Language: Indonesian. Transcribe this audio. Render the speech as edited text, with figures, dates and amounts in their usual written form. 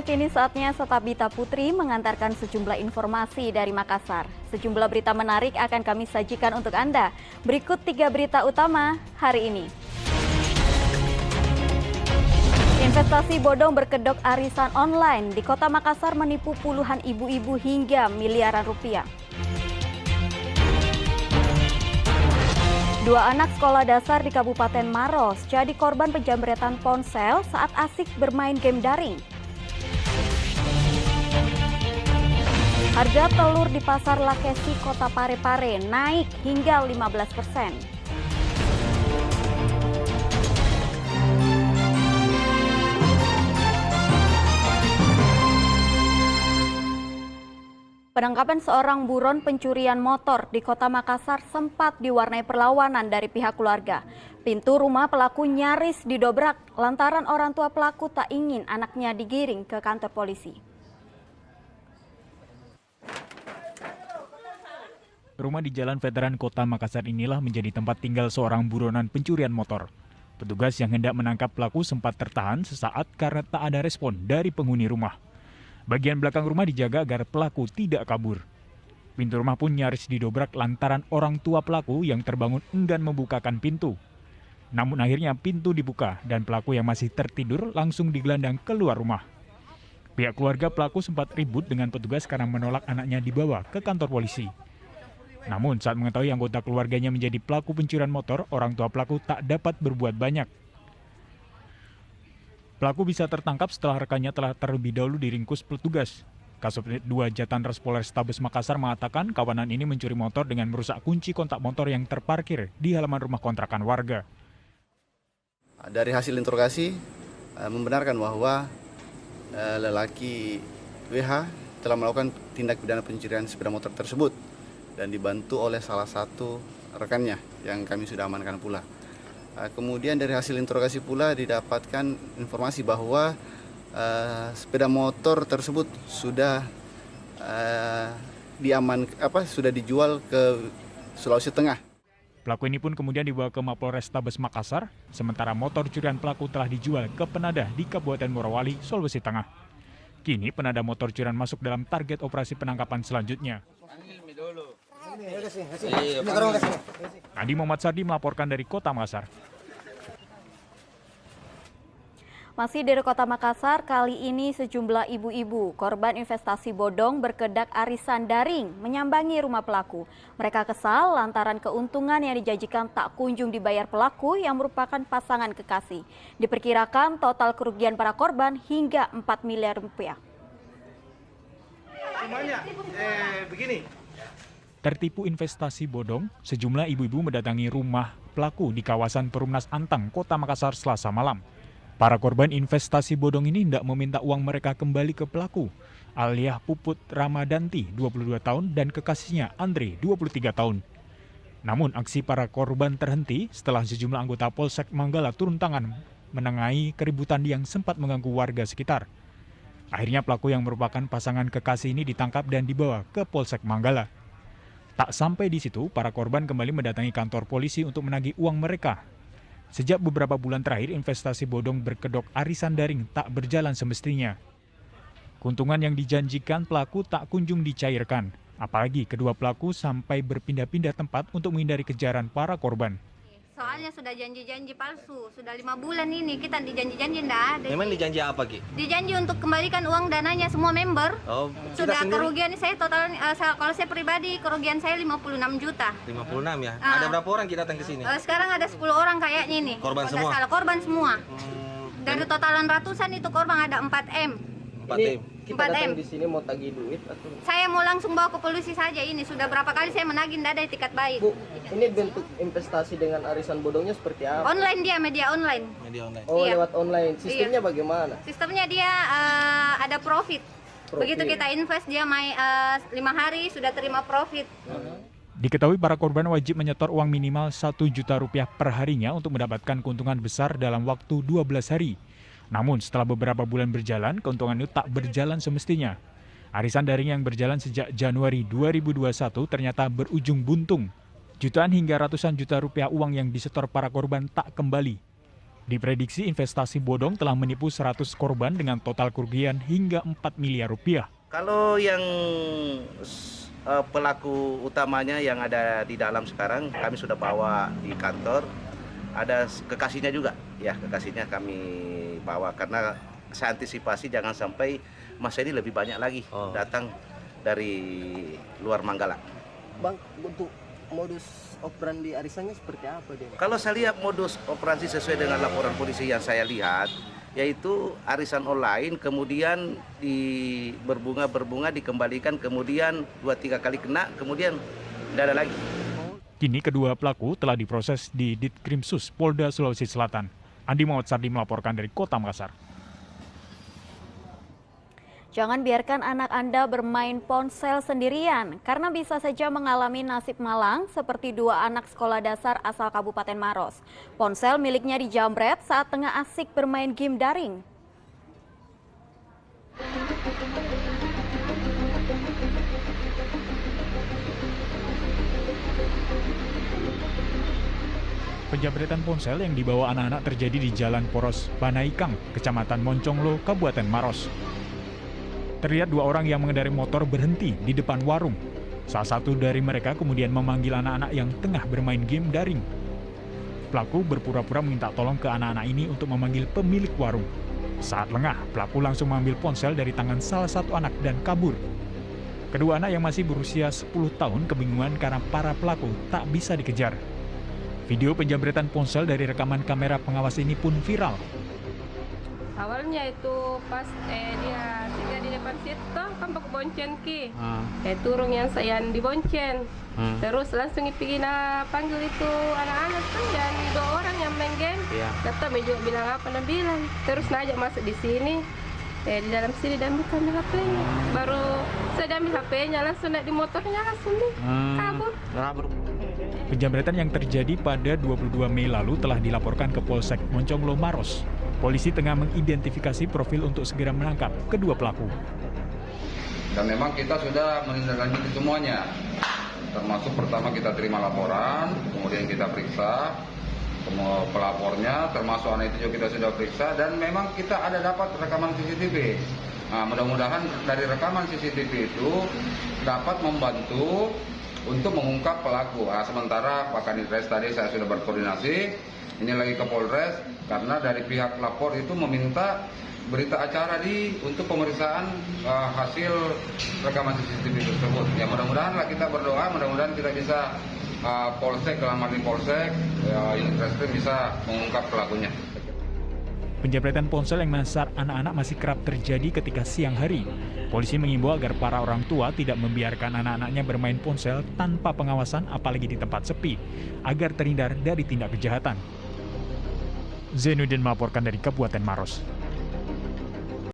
kini saatnya Setabita Putri mengantarkan sejumlah informasi dari Makassar. Sejumlah berita menarik akan kami sajikan untuk Anda. Berikut 3 berita utama hari ini. Investasi bodong berkedok arisan online di Kota Makassar menipu puluhan ibu-ibu hingga miliaran rupiah. 2 anak sekolah dasar di Kabupaten Maros jadi korban penjamretan ponsel saat asik bermain game daring. Harga telur di Pasar Lakesi Kota Parepare naik hingga 15%. Penangkapan seorang buron pencurian motor di Kota Makassar sempat diwarnai perlawanan dari pihak keluarga. Pintu rumah pelaku nyaris didobrak lantaran orang tua pelaku tak ingin anaknya digiring ke kantor polisi. Rumah di Jalan Veteran Kota Makassar inilah menjadi tempat tinggal seorang buronan pencurian motor. Petugas yang hendak menangkap pelaku sempat tertahan sesaat karena tak ada respon dari penghuni rumah. Bagian belakang rumah dijaga agar pelaku tidak kabur. Pintu rumah pun nyaris didobrak lantaran orang tua pelaku yang terbangun enggan membukakan pintu. Namun akhirnya pintu dibuka dan pelaku yang masih tertidur langsung digelandang keluar rumah. Pihak keluarga pelaku sempat ribut dengan petugas karena menolak anaknya dibawa ke kantor polisi. Namun saat mengetahui anggota keluarganya menjadi pelaku pencurian motor, orang tua pelaku tak dapat berbuat banyak. Pelaku bisa tertangkap setelah rekannya telah terlebih dahulu diringkus petugas. Kasubdit 2 Jatanras Polrestabes Makassar mengatakan kawanan ini mencuri motor dengan merusak kunci kontak motor yang terparkir di halaman rumah kontrakan warga. Dari hasil interogasi membenarkan bahwa lelaki WH telah melakukan tindak pidana pencurian sepeda motor tersebut dan dibantu oleh salah satu rekannya yang kami sudah amankan pula. Kemudian dari hasil interogasi pula didapatkan informasi bahwa sepeda motor tersebut sudah sudah dijual ke Sulawesi Tengah. Pelaku ini pun kemudian dibawa ke Mapolrestabes Makassar, sementara motor curian pelaku telah dijual ke penadah di Kabupaten Morowali, Sulawesi Tengah. Kini penadah motor curian masuk dalam target operasi penangkapan selanjutnya. Andi Muhammad Sardi melaporkan dari Kota Makassar. Masih dari Kota Makassar, kali ini sejumlah ibu-ibu korban investasi bodong berkedak arisan daring menyambangi rumah pelaku. Mereka kesal lantaran keuntungan yang dijanjikan tak kunjung dibayar pelaku yang merupakan pasangan kekasih. Diperkirakan total kerugian para korban hingga 4 miliar rupiah. Tertipu investasi bodong, sejumlah ibu-ibu mendatangi rumah pelaku di kawasan Perumnas Antang, Kota Makassar Selasa malam. Para korban investasi bodong ini hendak meminta uang mereka kembali ke pelaku, Aliah Puput Ramadanti, 22 tahun, dan kekasihnya Andre, 23 tahun. Namun aksi para korban terhenti setelah sejumlah anggota Polsek Manggala turun tangan menengahi keributan yang sempat mengganggu warga sekitar. Akhirnya pelaku yang merupakan pasangan kekasih ini ditangkap dan dibawa ke Polsek Manggala. Tak sampai di situ, para korban kembali mendatangi kantor polisi untuk menagih uang mereka. Sejak beberapa bulan terakhir, investasi bodong berkedok arisan daring tak berjalan semestinya. Keuntungan yang dijanjikan pelaku tak kunjung dicairkan, apalagi kedua pelaku sampai berpindah-pindah tempat untuk menghindari kejaran para korban. Soalnya sudah janji-janji palsu, sudah 5 bulan ini kita dijanji-janji enggak ada. Memang dijanji apa, Ki? Dijanji untuk kembalikan uang dananya semua member. Oh, sudah kerugian saya total, kalau saya pribadi kerugian saya 56 juta. 56 ya? Ada berapa orang kita datang ke sini? Sekarang ada 10 orang kayaknya ini. Korban semua? Salah, korban semua. Dari totalan ratusan itu korban ada 4M. 4M. Kita datang di sini mau tagih duit atau? Saya mau langsung bawa ke polisi saja ini. Sudah berapa kali saya menagih, tidak ada tiket baik. Bu, ini bentuk investasi dengan arisan bodongnya seperti apa? Online dia, media online. Media online. Oh, Iya. lewat online. Sistemnya bagaimana? Sistemnya dia ada profit. Begitu kita invest dia 5 hari sudah terima profit. Diketahui para korban wajib menyetor uang minimal 1 juta rupiah per harinya untuk mendapatkan keuntungan besar dalam waktu 12 hari. Namun setelah beberapa bulan berjalan, keuntungan itu tak berjalan semestinya. Arisan daring yang berjalan sejak Januari 2021 ternyata berujung buntung. Jutaan hingga ratusan juta rupiah uang yang disetor para korban tak kembali. Diprediksi investasi bodong telah menipu 100 korban dengan total kerugian hingga 4 miliar rupiah. Kalau yang pelaku utamanya yang ada di dalam sekarang kami sudah bawa di kantor, ada kekasihnya juga, ya kekasihnya kami bawa karena saya antisipasi jangan sampai masa ini lebih banyak lagi datang dari luar Manggala. Bang, untuk modus operandi arisannya seperti apa dia? Kalau saya lihat modus operasi sesuai dengan laporan polisi yang saya lihat, yaitu arisan online, kemudian berbunga dikembalikan, kemudian 2-3 kali kena, kemudian tidak ada lagi. Kini kedua pelaku telah diproses di Ditkrimsus Polda Sulawesi Selatan. Andi Muhammad Sardi melaporkan dari Kota Makassar. Jangan biarkan anak Anda bermain ponsel sendirian, karena bisa saja mengalami nasib malang seperti 2 anak sekolah dasar asal Kabupaten Maros. Ponsel miliknya dijamret saat tengah asik bermain game daring. Penjamretan ponsel yang dibawa anak-anak terjadi di Jalan Poros Banaikang, Kecamatan Monconglo, Kabupaten Maros. Terlihat 2 orang yang mengendarai motor berhenti di depan warung. Salah satu dari mereka kemudian memanggil anak-anak yang tengah bermain game daring. Pelaku berpura-pura minta tolong ke anak-anak ini untuk memanggil pemilik warung. Saat lengah, pelaku langsung mengambil ponsel dari tangan salah satu anak dan kabur. Kedua anak yang masih berusia 10 tahun kebingungan karena para pelaku tak bisa dikejar. Video penjamretan ponsel dari rekaman kamera pengawas ini pun viral. Awalnya itu pas dia tinggal di depan situ kan pakai boncen ki. Turun yang saya diboncen. Terus langsung pergi panggil itu anak-anak tuh dan 2 orang yang main game. Kata juga bilang apa dan bilang. Terus ngajak masuk di sini. Di dalam sini dan bukan HP-nya. Baru saya ambil HP-nya langsung naik di motornya langsung kabur. Penjamretan yang terjadi pada 22 Mei lalu telah dilaporkan ke Polsek Monconglo Maros. Polisi tengah mengidentifikasi profil untuk segera menangkap kedua pelaku. Dan memang kita sudah menindaklanjuti semuanya. Termasuk pertama kita terima laporan, kemudian kita periksa semua pelapornya, termasuk anak itu juga kita sudah periksa, dan memang kita ada dapat rekaman CCTV. Nah, mudah-mudahan dari rekaman CCTV itu dapat membantu untuk mengungkap pelaku. Sementara Pak Kanitres tadi saya sudah berkoordinasi, ini lagi ke Polres, karena dari pihak lapor itu meminta berita acara untuk pemeriksaan hasil rekaman CCTV tersebut. Ya mudah-mudahan lah kita berdoa, mudah-mudahan kita bisa Polsek, kelamar di Polsek, Reskrim bisa mengungkap pelakunya. Penjamretan ponsel yang menyasar anak-anak masih kerap terjadi ketika siang hari. Polisi mengimbau agar para orang tua tidak membiarkan anak-anaknya bermain ponsel tanpa pengawasan, apalagi di tempat sepi, agar terhindar dari tindak kejahatan. Zainuddin melaporkan dari Kabupaten Maros.